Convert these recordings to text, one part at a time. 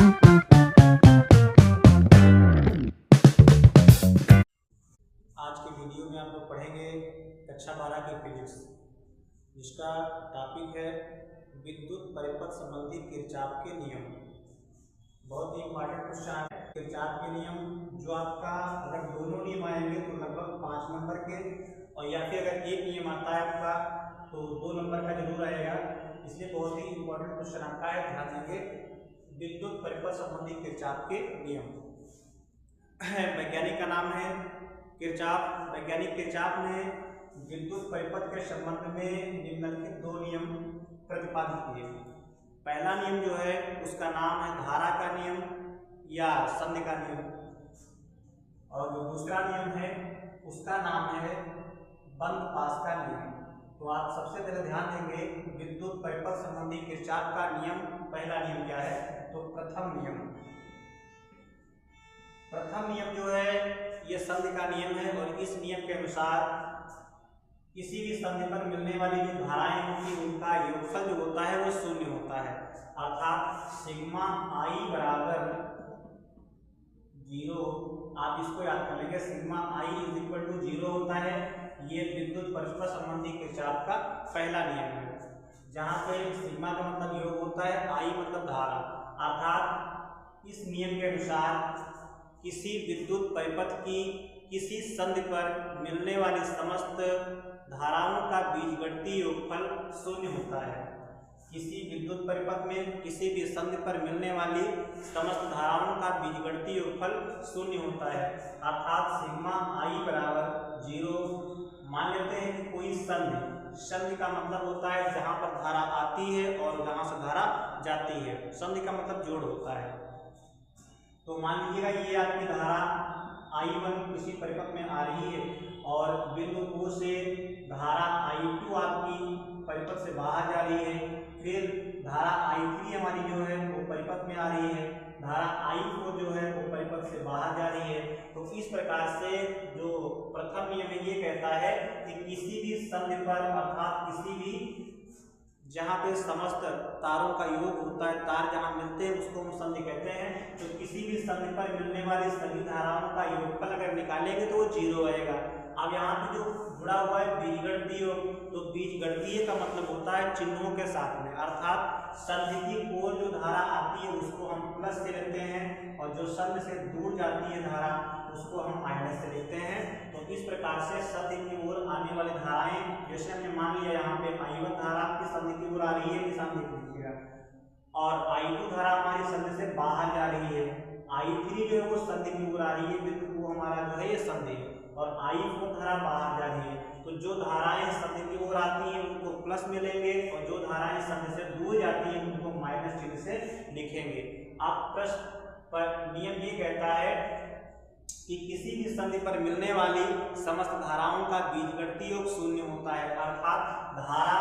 आज के वीडियो में आप लोग पढ़ेंगे कक्षा 12 की फिजिक्स, जिसका टॉपिक है विद्युत परिपथ संबंधी किरचॉफ के नियम। बहुत ही इम्पॉर्टेंट क्वेश्चन है किरचॉफ के नियम, जो आपका अगर दोनों नियम आएंगे तो लगभग 5 नंबर के, और या फिर अगर एक नियम आता है आपका तो 2 नंबर का जरूर आएगा। इसलिए बहुत ही इम्पोर्टेंट क्वेश्चन आपका है, ध्यान देंगे। विद्युत परिपथ संबंधी किरचॉफ के नियम। वैज्ञानिक का नाम है किरचॉफ। वैज्ञानिक किरचॉफ ने विद्युत परिपथ के संबंध में निम्नलिखित 2 नियम प्रतिपादित किए। पहला नियम जो है उसका नाम है धारा का नियम या संधि का नियम, और जो दूसरा नियम है उसका नाम है बंद पास का नियम। तो आप सबसे पहले ध्यान देंगे विद्युत परिपथ संबंधी किरचॉफ का नियम। पहला नियम क्या है? तो प्रथम नियम जो है ये संधि का नियम है, और इस नियम के अनुसार किसी भी संधि पर मिलने वाली जो धाराएं होंगी उनका योगफल जो होता है वो शून्य होता है। अर्थात सिग्मा आई बराबर 0। आप इसको याद कर लेंगे, sigma I is equal to 0 होता है। ये विद्युत परिपथ संबंधी किरचॉफ का पहला नियम है, जहां पे सिग्मा का मतलब योग होता है, आई मतलब धारा। अर्थात इस नियम के अनुसार किसी विद्युत परिपथ की किसी संधि पर मिलने वाली समस्त धाराओं का बीजगणितीय योगफल शून्य होता है। किसी विद्युत परिपथ में किसी भी संधि पर मिलने वाली समस्त धाराओं का बीजगणितीय योगफल शून्य होता है। अर्थात सिग्मा आई बराबर 0। मान लेते हैं कि कोई संधि का मतलब होता है जहां पर धारा आती है और जहां से धारा जाती है। संधि का मतलब जोड़ होता है। तो मान लीजिएगा ये आपकी धारा I1 किसी परिपथ में आ रही है, और बिंदु O से धारा I2 आपकी परिपथ से बाहर जा रही है। फिर धारा I3 हमारी जो है वो परिपथ में आ रही है, धारा I4 जो है वो परिपथ से बाहर जा रही है। तो इस प्रकार से जो प्रथम नियम ये कहता है कि किसी भी संधि पर, अर्थात किसी भी जहाँ पे समस्त तारों का योग होता है, तार जहाँ मिलते हैं उसको हम संधि कहते हैं। तो किसी भी संधि पर मिलने वाली सभी धाराओं का योगफल अगर निकालेंगे तो वो 0 आएगा। अब यहाँ पे जो जुड़ा हुआ है बीजगणितीय, तो बीजगणितीय का मतलब होता है चिन्हों के साथ में। अर्थात संधि की ओर जो धारा आती है उसको हम प्लस से लेते हैं, और जो संधि से दूर जाती है धारा उसको हम माइनस से लेते हैं। तो इस प्रकार से संधि की ओर आने वाली धाराएं, जैसे हमने मान लिया यहाँ पे I1 धारा की संधि की ओर आ रही है, निशान देख लीजिएगा, और I2 धारा हमारी संधि से बाहर जा रही है। I3 जो है वो संधि की ओर आ रही है, बिंदु वो हमारा जो है ये संधि, और I4 धारा बाहर जा रही है। तो जो धाराएं संधि की ओर आती हैं उनको प्लस में लेंगे, और जो धाराएं संधि से दूर जाती हैं उनको माइनस चिन्ह से लिखेंगे। अब प्रश्न पर नियम ये कहता है कि किसी भी संधि पर मिलने वाली समस्त धाराओं का बीजगणितीय योग शून्य होता है। अर्थात धारा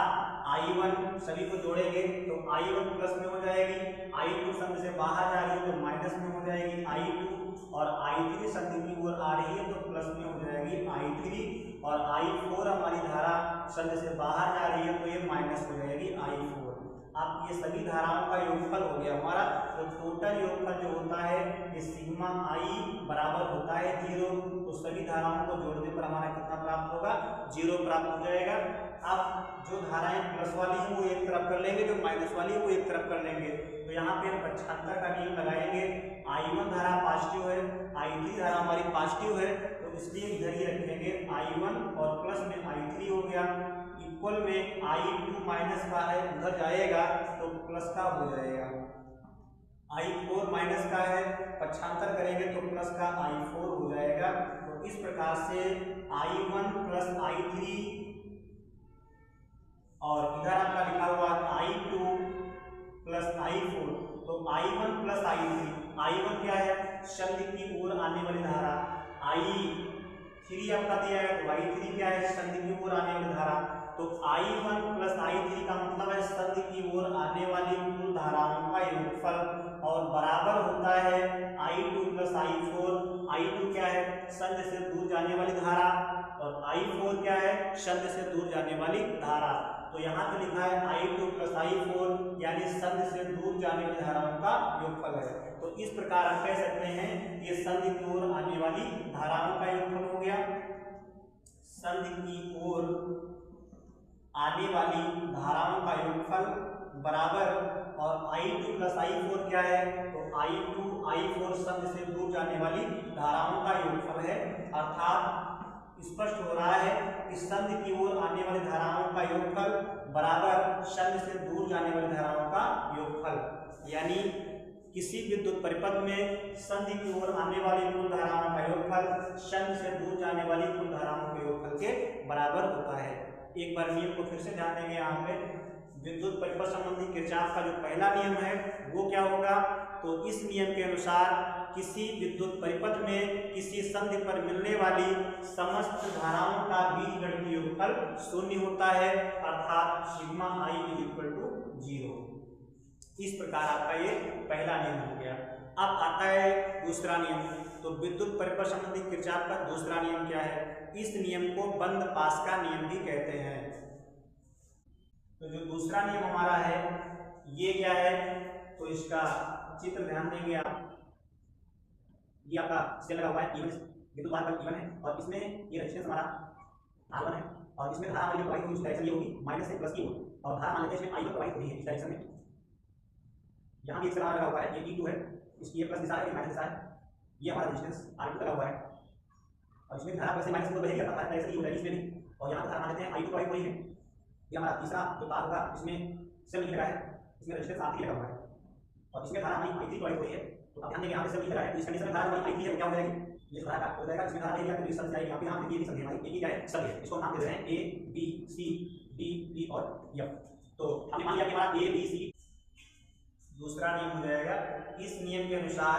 I1 सभी को जोड़ेंगे तो I1 प्लस में हो जाएगी, I2 संधि से बाहर जा रही है तो माइनस में हो जाएगी I2, और I3 संधि की ओर आ रही है तो प्लस में हो जाएगी I3, और I4 हमारी धारा संधि से बाहर जा रही है तो ये माइनस हो जाएगी I4। अब ये सभी धाराओं का योगफल हो गया हमारा। तो टोटल योगफल जो होता है ये सिग्मा आई बराबर होता है 0। तो सभी धाराओं को जोड़ने पर हमारा कितना प्राप्त होगा? 0 प्राप्त हो जाएगा। अब जो धाराएं प्लस वाली है वो एक तरफ कर लेंगे, जो माइनस वाली है वो एक तरफ कर लेंगे। तो यहाँ पे पक्षांतर का नियम लगाएंगे। I1 धारा पॉजिटिव है, I3 धारा हमारी पॉजिटिव है, तो इसलिए इधर ही रखेंगे I1, और प्लस में I3 हो गया, इक्वल में I2 माइनस का है उधर जाएगा तो प्लस का हो जाएगा। I4 माइनस का है, पक्षांतर करेंगे तो प्लस का I4 हो जाएगा। तो इस प्रकार से I1 प्लस I3, और इधर आपका लिखा हुआ I2 प्लस I4। तो I1 प्लस I1 क्या है? संधि की ओर आने वाली धारा। I3 आपका दिया है तो I3 क्या है? संधि की ओर आने वाली धारा। तो I1 प्लस I3 का मतलब है संधि की ओर आने वाली कुल धाराओं का योगफल, और बराबर होता है I2 प्लस I4। I2 क्या है? संधि से दूर जाने वाली धारा, और I4 क्या है? संधि से दूर जाने वाली धारा। तो यहाँ पे लिखा है I2 प्लस I4, यानी संधि से दूर जाने वाली धाराओं का योगफल है। तो इस प्रकार हम कह सकते हैं ये संधि की ओर आने वाली धाराओं का योगफल हो गया। संधि की ओर आने वाली धाराओं का योगफल बराबर, और I2 प्लस I4 क्या है, तो I2 I4 संधि से दूर जाने वाली धाराओं का योगफल है। अर्थात स्पष्ट हो रहा है कि संधि की ओर आने वाली धाराओं का योगफल बराबर संधि से दूर जाने वाली धाराओं का योगफल। यानी किसी विद्युत परिपथ में संधि की ओर आने वाली कुल धाराओं का योगफल संधि से दूर जाने वाली कुल धाराओं के योगफल के बराबर होता है। एक बार नियम को फिर से ध्यान देंगे। यहाँ पे विद्युत परिपथ संबंधी किरचॉफ का जो पहला नियम है वो क्या होगा, तो इस नियम के अनुसार किसी विद्युत परिपथ में किसी संधि पर मिलने वाली समस्त धाराओं का बीजगणितीय योगफल शून्य होता है, अर्थात सिग्मा I = 0। इस प्रकार आपका ये पहला नियम हो गया। अब आता है दूसरा नियम। तो विद्युत परिपथ संबंधी किरचॉफ का दूसरा नियम क्या है, इस नियम को बंद पास का नियम भी कहते हैं। तो जो दूसरा नियम हमारा है ये क्या है, तो इसका चित्र ध्यान देंगे आप। ये आपका सेल लगा हुआ है, इवन विद्युत वाहक इवन है, और इसमें ये रेजिस्टेंस हमारा R1 है, और इसमें धारा हमारी प्रवाहित होगी इस डायरेक्शन ये होगी माइनस से प्लस की ओर, और धारा मान लेते हैं इसमें I1 प्रवाहित होती है इस डायरेक्शन में। यहाँ भी एक सेल लगा हुआ है, ये E2 है, इसकी ये प्लस दिशा है, ये माइनस दिशा है, ये हमारा रेजिस्टेंस R2 लगा हुआ है, और इसमें धारा प्लस से माइनस की ओर बहेगी, अर्थात डायरेक्शन ये होगी इसमें भी, और यहाँ धारा मान लेते हैं I2 प्रवाहित हो रही है। ये हमारा तीसरा जो तार होगा इसमें सेल लगा है, इसमें रेजिस्टेंस R3 लगा हुआ है, और इसमें धारा हमारी I3 प्रवाहित हो रही है। तो आप ध्यान देंगे यहाँ पे सेल लगा है, इस कंडीशन में धारा हमारी I3 है, क्या हो जाएगी, ये धारा हो जाएगा, इसमें धारा रहेगी, तो सब जाएगी। यहाँ पे हम देखिए सब हमारी एक ही क्या है, सब है, इसको नाम दे रहे हैं A B C D E और F। तो हमने मान लिया कि हमारा A B C। दूसरा नियम हो जाएगा, इस नियम के अनुसार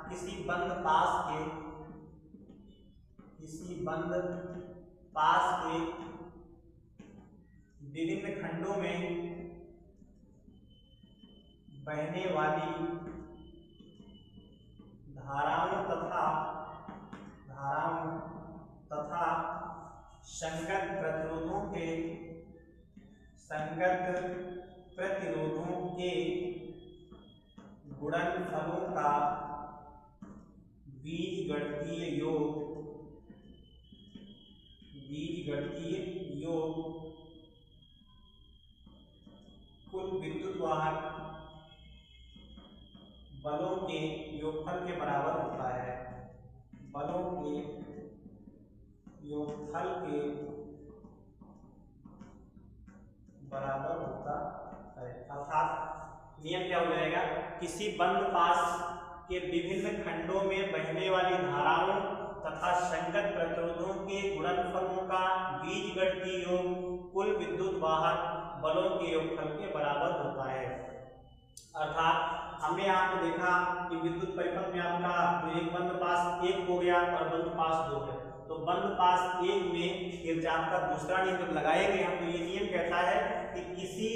किसी बंद पास के विभिन्न खंडों में बहने वाली धाराओं तथा संगत प्रतिरोधों के गुणनफलों का बीजगणितीय योग कुल विद्युत वाहक बलों के योगफल के बराबर होता है। बलों के योगफल के बराबर होता है, अर्थात नियम क्या हो जाएगा, किसी बंद पास के विभिन्न खंडों में बहने वाली धाराओं तथा संगत प्रतिरोधों के गुणनफलों का बीजगणितीय योग कुल विद्युत वाहक बलों के योगफल के बराबर होता है। अर्थात हमने यहाँ पे देखा कि विद्युत परिपथ में आपका एक बंद पास 1 हो गया और बंद पास 2 है। तो बंद पास 1 में किरचॉफ का दूसरा नियम जब लगाएंगे हम, तो ये नियम कहता है कि किसी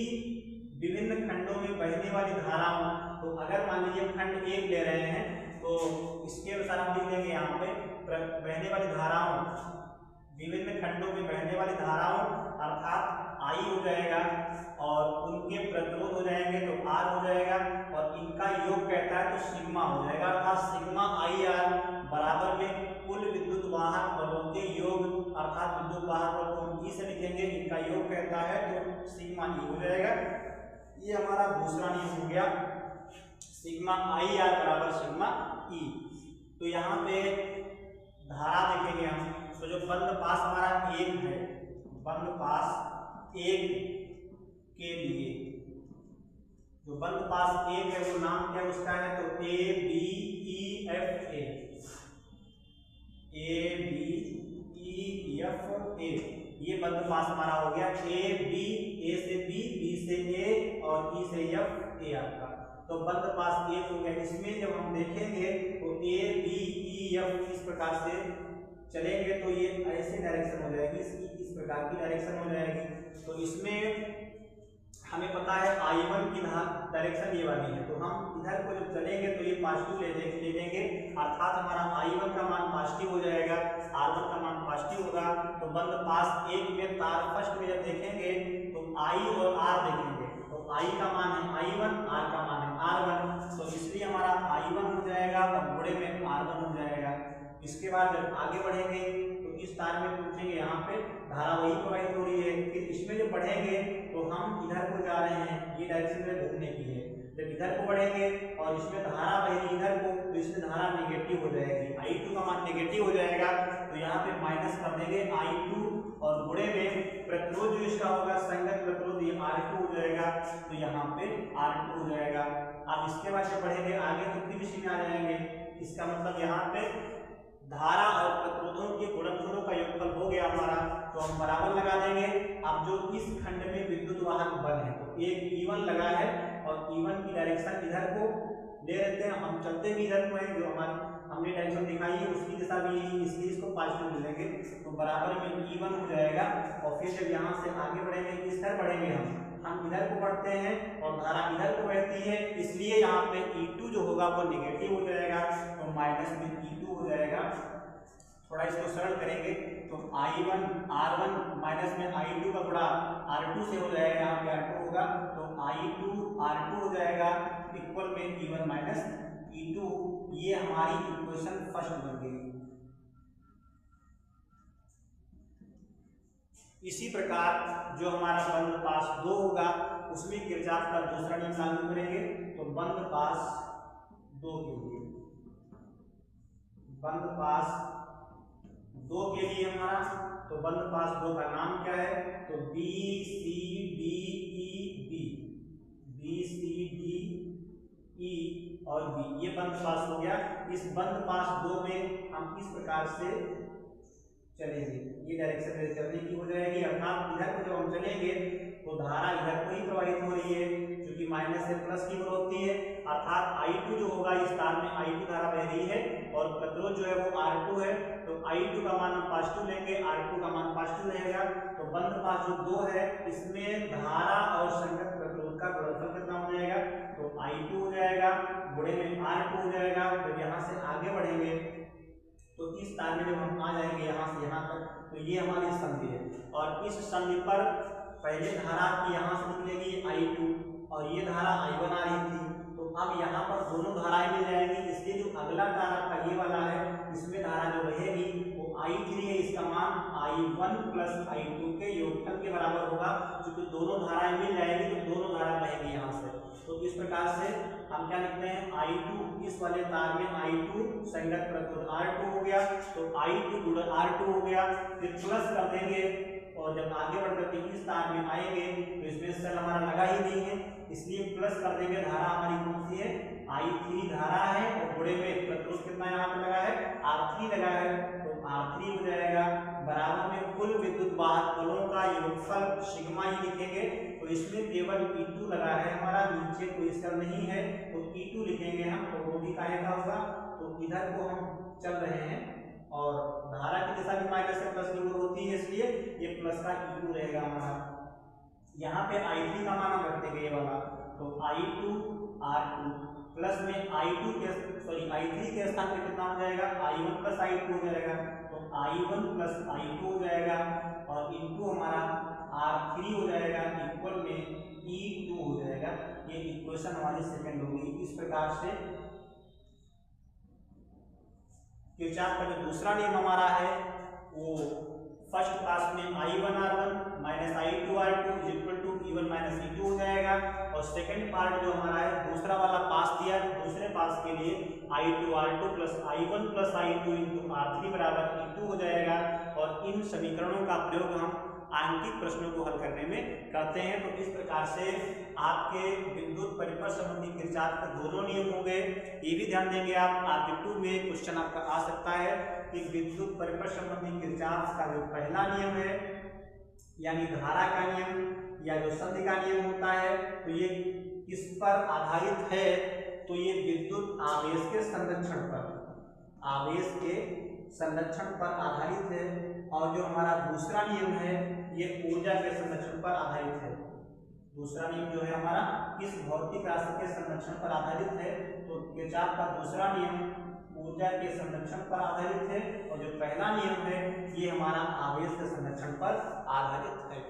विभिन्न खंडों में बहने वाली धाराओं, तो अगर मान लीजिए खंड 1 ले रहे हैं तो इसके अनुसार हम लिख देंगे यहाँ पे बहने वाली धाराओं, विभिन्न खंडों में बहने वाली धाराओं अर्थात I हो जाएगा, और उनके प्रतिरोध हो जाएंगे तो R हो जाएगा, और इनका योग कहता है तो सिग्मा हो जाएगा, अर्थात सिग्मा IR बराबर में कुल विद्युत वाहक बलों के योग, अर्थात विद्युत वाहक बल को हम E से लिखेंगे, इनका योग कहता है तो सिग्मा E हो जाएगा। ये हमारा दूसरा नियम हो गया, सिग्मा IR बराबर सिग्मा E। तो यहाँ पे धारा देखेंगे हम, तो जो बंद पास हमारा 1 है, बंद पास 1 के लिए जो बंद पास 1 है वो नाम क्या उसका है, तो A B E F A, A B E F A, ये बंद पास हमारा हो गया। A B, A से B, B से A और E से F, A आपका, तो बंद पास 1 हो गया। इसमें जब हम देखेंगे तो A B E F इस प्रकार से चलेंगे तो ये ऐसे डायरेक्शन हो जाएगी, इसकी इस प्रकार की डायरेक्शन हो जाएगी। तो इसमें हमें पता है I1 की डायरेक्शन ये वाली है, तो हम इधर को जब चलेंगे तो ये पॉजिटिव ले देंगे, अर्थात हमारा I1 का मान पॉजिटिव हो जाएगा, R1 का मान पॉजिटिव होगा। तो बंद पास 1 में तार फर्स्ट में जब देखेंगे तो I और R देखेंगे, तो I का मान है I1, R का मान है R1, तो इसलिए हमारा I1 हो जाएगा और गुणे में R1 हो जाएगा। इसके बाद जब आगे बढ़ेंगे तो इस तार में पूछेंगे, यहाँ पे धारा वही प्रवाहित हो रही है, फिर इसमें जो बढ़ेंगे तो हम इधर को जा रहे हैं, ये डायरेक्शन में घूमने की है। जब इधर को बढ़ेंगे और इसमें धारा बह रही इधर को, तो इसमें धारा नेगेटिव हो जाएगी, I2 का मान नेगेटिव हो जाएगा। तो यहाँ पे माइनस कर देंगे I2 और गुणे में प्रतिरोध जो इसका होगा संगत प्रतिरोध ये R2 हो जाएगा, तो यहाँ पे R2 हो जाएगा। अब इसके बाद जब बढ़ेंगे आगे तो फिर इसी में आ जाएंगे, इसका मतलब यहाँ पे धारा और प्रतिरोधों के गुणनफलों का योगफल हो गया हमारा, तो हम बराबर लगा देंगे। अब जो इस खंड में विद्युत वाहक बल है, तो एक E1 लगा है और E1 की डायरेक्शन इधर को ले लेते हैं, हम चलते भी इधर को है, जो हमने डायरेक्शन दिखाई है उसकी दिशा भी यही, इसलिए इसको पॉजिटिव ले लेंगे, तो बराबर में E1 हो जाएगा। और फिर जब यहाँ से आगे बढ़ेंगे, इस तरह बढ़ेंगे हम इधर को बढ़ते हैं और धारा इधर को बहती है, इसलिए यहाँ पे E2 जो होगा वो नेगेटिव हो जाएगा, तो माइनस में E2 हो जाएगा। थोड़ा इसको सरल करेंगे तो I1 R1 माइनस में I2 का गुणा R2 से हो जाएगा, यहाँ पे R2 होगा, तो I2 R2 हो जाएगा इक्वल में E1 माइनस E2। ये हमारी इक्वेशन फर्स्ट बन गई। इसी प्रकार जो हमारा बंद पास 2 होगा उसमें किरचॉफ का दूसरा नियम लागू करेंगे, तो बंद पास 2 के लिए, बंद पास 2 के लिए हमारा, तो बंद पास 2 का नाम क्या है, तो B C D E और B, ये बंद पास हो गया। इस बंद पास 2 में हम इस प्रकार से चलेंगे, ये डायरेक्शन में चलने की हो जाएगी, अर्थात इधर को जब हम चलेंगे तो धारा इधर को ही प्रवाहित हो रही है, क्योंकि माइनस से प्लस की ओर होती है, अर्थात I2 जो होगा इस तार में I2 धारा बह रही है और प्रतिरोध जो है वो R2 है, तो I2 का मान हम पॉजिटिव लेंगे, R2 का मान पॉजिटिव रहेगा। तो बंद पास जो 2 है इसमें धारा और संगत प्रतिरोध का गुणनफल कितना हो जाएगा, तो I2 हो जाएगा, गुणे में R2 हो जाएगा। जब यहाँ से आगे बढ़ेंगे तो इस तार में जब हम आ जाएंगे यहाँ से यहाँ तक, तो ये हमारी संधि है और इस संधि पर पहले धारा की यहाँ से निकलेगी I2 और ये धारा I1 आ रही थी, तो अब यहाँ पर दोनों धाराएं मिल जाएंगी, इसलिए जो अगला तार का ये वाला है इसमें धारा जो बहेगी वो I3 है, इसका मान I1 प्लस I2 के योगफल के बराबर होगा, क्योंकि दोनों धाराएं मिल जाएंगी तो दोनों धारा बहेगी यहाँ से। तो इस प्रकार से हम क्या लिखते हैं, I2 इस वाले तार में I2 संगत प्रतिरोध R2 हो गया, तो I2 गुणा R2 हो गया, फिर प्लस कर देंगे और जब आगे बढ़ करके इस तार में आएंगे तो इसमें सेल हमारा लगा ही नहीं है, इसलिए प्लस कर देंगे। धारा हमारी कौन सी है, I3 धारा है और गुणे में प्रतिरोध कितना यहाँ पे लगा है, R3 लगा है, तो R3 हो जाएगा बराबर में कुल विद्युत वाहक बलों का योगफल सिग्मा ही लिखेंगे। तो इसमें केवल E2 लगा है हमारा, नीचे कोई सेल नहीं है, तो E2 लिखेंगे हम, तो वो भी काहे का होगा, तो इधर को हम चल रहे हैं और धारा की दिशा भी माइनस से प्लस की ओर होती है, इसलिए ये प्लस का E2 रहेगा हमारा। यहाँ पे I3 का मान हम रख देंगे ये वाला, तो I2 R2 प्लस में I3 के स्थान पे कितना हो जाएगा, I1 प्लस I2 हो जाएगा, तो I1 प्लस I2 हो जाएगा और इनटू हमारा R3 हो जाएगा इक्वल में E2 हो जाएगा। ये इक्वेशन हमारी सेकंड होगी। इस प्रकार से किरचॉफ का जो दूसरा नियम हमारा है वो फर्स्ट पास में I1 R1 minus I2 R2 is equal to E1 minus E2 हो जाएगा, और सेकंड पार्ट जो हमारा है दूसरा वाला पास दिया, दूसरे पास के लिए I2 R2 plus I1 plus I2 into R3 बराबर E2 हो जाएगा। और इन समीकरणों का प्रयोग हम आंकिक प्रश्नों को हल करने में करते हैं। तो इस प्रकार से आपके विद्युत परिपथ संबंधी किरचॉफ के दोनों नियम हो गए। ये भी ध्यान देंगे आप, आर्टिकल में क्वेश्चन आपका आ सकता है कि विद्युत परिपथ संबंधी किरचॉफ का जो पहला नियम है यानी धारा का नियम या जो संधि का नियम होता है, तो ये किस पर आधारित है, तो ये विद्युत आवेश के संरक्षण पर, आवेश के संरक्षण पर आधारित है। और जो हमारा दूसरा नियम है ये ऊर्जा के संरक्षण पर आधारित है। दूसरा नियम जो है हमारा किस भौतिक राशि के संरक्षण पर आधारित है, तो किरचॉफ का दूसरा नियम ऊर्जा के संरक्षण पर आधारित है, और जो पहला नियम है ये हमारा आवेश के संरक्षण पर आधारित है।